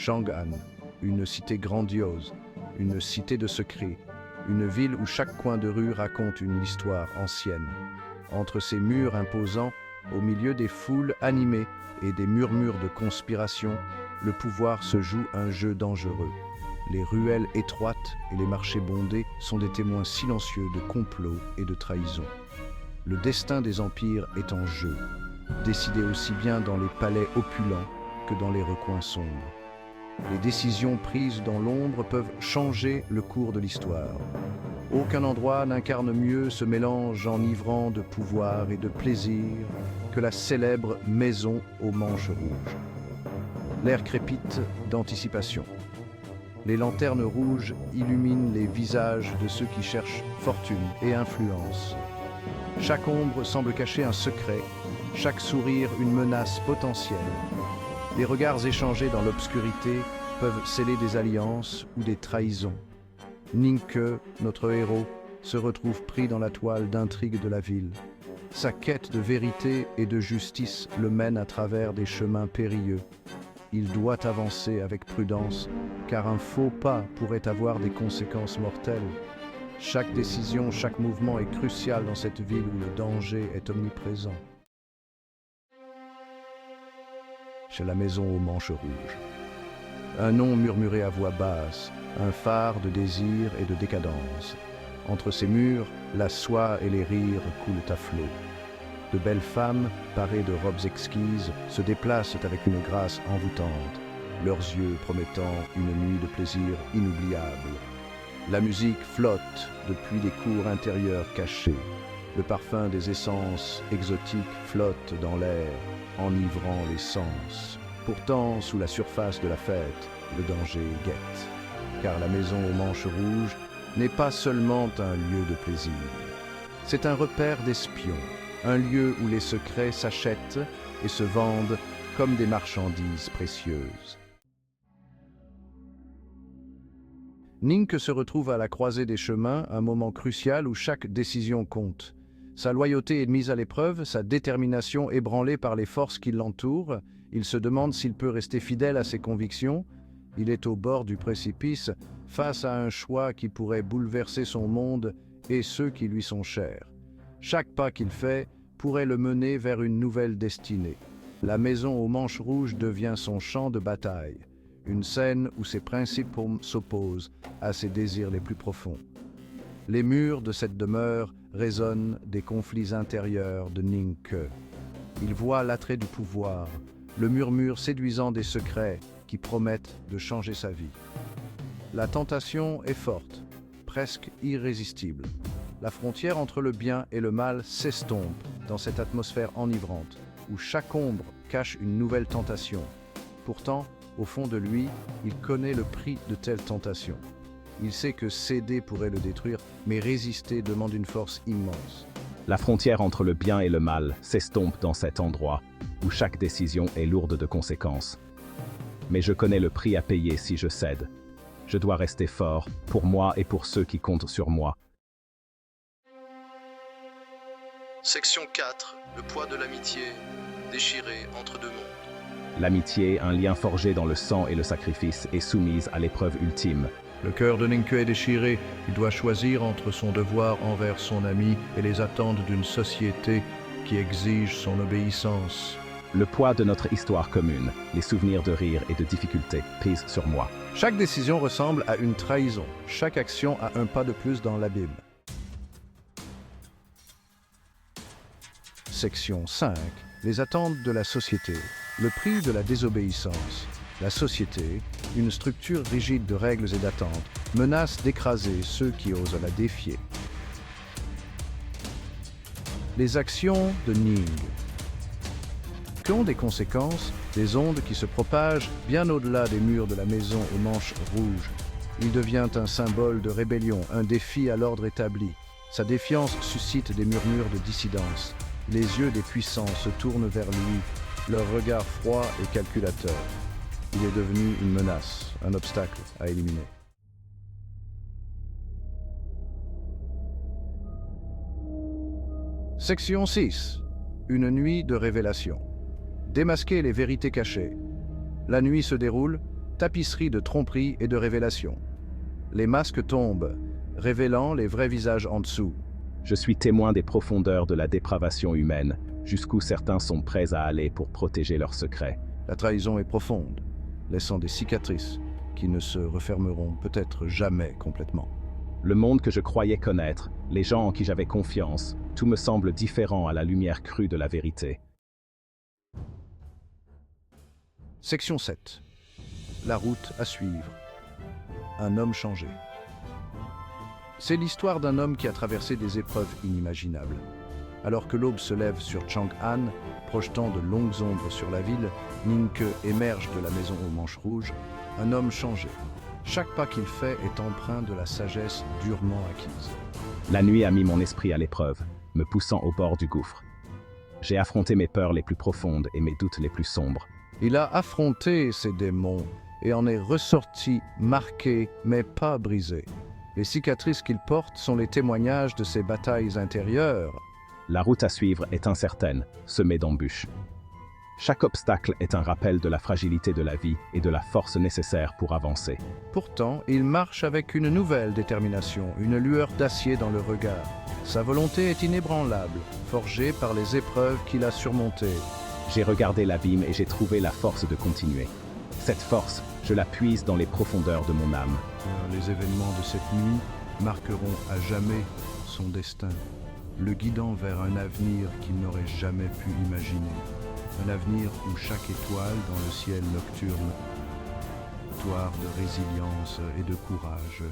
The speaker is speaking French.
Chang'an, une cité grandiose, une cité de secrets, une ville où chaque coin de rue raconte une histoire ancienne. Entre ces murs imposants, au milieu des foules animées et des murmures de conspiration, le pouvoir se joue un jeu dangereux. Les ruelles étroites et les marchés bondés sont des témoins silencieux de complots et de trahisons. Le destin des empires est en jeu, décidé aussi bien dans les palais opulents que dans les recoins sombres. Les décisions prises dans l'ombre peuvent changer le cours de l'histoire. Aucun endroit n'incarne mieux ce mélange enivrant de pouvoir et de plaisir que la célèbre maison aux manches rouges. L'air crépite d'anticipation. Les lanternes rouges illuminent les visages de ceux qui cherchent fortune et influence. Chaque ombre semble cacher un secret, chaque sourire une menace potentielle. Les regards échangés dans l'obscurité peuvent sceller des alliances ou des trahisons. Ninke, notre héros, se retrouve pris dans la toile d'intrigue de la ville. Sa quête de vérité et de justice le mène à travers des chemins périlleux. Il doit avancer avec prudence, car un faux pas pourrait avoir des conséquences mortelles. Chaque décision, chaque mouvement est crucial dans cette ville où le danger est omniprésent. Chez la maison aux manches rouges. Un nom murmuré à voix basse, un phare de désir et de décadence. Entre ces murs, la soie et les rires coulent à flot. De belles femmes, parées de robes exquises, se déplacent avec une grâce envoûtante, leurs yeux promettant une nuit de plaisir inoubliable. La musique flotte depuis les cours intérieures cachées. Le parfum des essences exotiques flotte dans l'air, enivrant les sens. Pourtant, sous la surface de la fête, le danger guette. Car la maison aux manches rouges n'est pas seulement un lieu de plaisir. C'est un repère d'espions, un lieu où les secrets s'achètent et se vendent comme des marchandises précieuses. Ninke se retrouve à la croisée des chemins, un moment crucial où chaque décision compte. Sa loyauté est mise à l'épreuve, sa détermination ébranlée par les forces qui l'entourent. Il se demande s'il peut rester fidèle à ses convictions. Il est au bord du précipice, face à un choix qui pourrait bouleverser son monde et ceux qui lui sont chers. Chaque pas qu'il fait pourrait le mener vers une nouvelle destinée. La maison aux manches rouges devient son champ de bataille, une scène où ses principes s'opposent à ses désirs les plus profonds. Les murs de cette demeure résonnent des conflits intérieurs de Ninke. Il voit l'attrait du pouvoir, le murmure séduisant des secrets qui promettent de changer sa vie. La tentation est forte, presque irrésistible. La frontière entre le bien et le mal s'estompe dans cette atmosphère enivrante, où chaque ombre cache une nouvelle tentation. Pourtant, au fond de lui, il connaît le prix de telles tentations. Il sait que céder pourrait le détruire, mais résister demande une force immense. La frontière entre le bien et le mal s'estompe dans cet endroit, où chaque décision est lourde de conséquences. Mais je connais le prix à payer si je cède. Je dois rester fort, pour moi et pour ceux qui comptent sur moi. Section 4. Le poids de l'amitié, déchiré entre deux mondes. L'amitié, un lien forgé dans le sang et le sacrifice, est soumise à l'épreuve ultime. Le cœur de Ninke est déchiré. Il doit choisir entre son devoir envers son ami et les attentes d'une société qui exige son obéissance. Le poids de notre histoire commune, les souvenirs de rire et de difficultés, pèsent sur moi. Chaque décision ressemble à une trahison. Chaque action a un pas de plus dans l'abîme. Section 5. Les attentes de la société. Le prix de la désobéissance. La société, une structure rigide de règles et d'attentes, menace d'écraser ceux qui osent la défier. Les actions de Ning qui ont des conséquences, des ondes qui se propagent bien au-delà des murs de la maison aux manches rouges. Il devient un symbole de rébellion, un défi à l'ordre établi. Sa défiance suscite des murmures de dissidence. Les yeux des puissants se tournent vers lui, leur regard froid et calculateur. Il est devenu une menace, un obstacle à éliminer. Section 6. Une nuit de révélation. Démasquer les vérités cachées. La nuit se déroule, tapisserie de tromperie et de révélation. Les masques tombent, révélant les vrais visages en dessous. Je suis témoin des profondeurs de la dépravation humaine, jusqu'où certains sont prêts à aller pour protéger leurs secrets. La trahison est profonde, laissant des cicatrices qui ne se refermeront peut-être jamais complètement. Le monde que je croyais connaître, les gens en qui j'avais confiance, tout me semble différent à la lumière crue de la vérité. Section 7. La route à suivre. Un homme changé. C'est l'histoire d'un homme qui a traversé des épreuves inimaginables. Alors que l'aube se lève sur Chang'an, projetant de longues ombres sur la ville, Ningke émerge de la maison aux manches rouges, un homme changé. Chaque pas qu'il fait est empreint de la sagesse durement acquise. La nuit a mis mon esprit à l'épreuve, me poussant au bord du gouffre. J'ai affronté mes peurs les plus profondes et mes doutes les plus sombres. Il a affronté ses démons et en est ressorti marqué mais pas brisé. Les cicatrices qu'il porte sont les témoignages de ses batailles intérieures. La route à suivre est incertaine, semée d'embûches. Chaque obstacle est un rappel de la fragilité de la vie et de la force nécessaire pour avancer. Pourtant, il marche avec une nouvelle détermination, une lueur d'acier dans le regard. Sa volonté est inébranlable, forgée par les épreuves qu'il a surmontées. J'ai regardé l'abîme et j'ai trouvé la force de continuer. Cette force, je la puise dans les profondeurs de mon âme. Les événements de cette nuit marqueront à jamais son destin, le guidant vers un avenir qu'il n'aurait jamais pu imaginer. Un avenir où chaque étoile dans le ciel nocturne, victoire de résilience et de courage.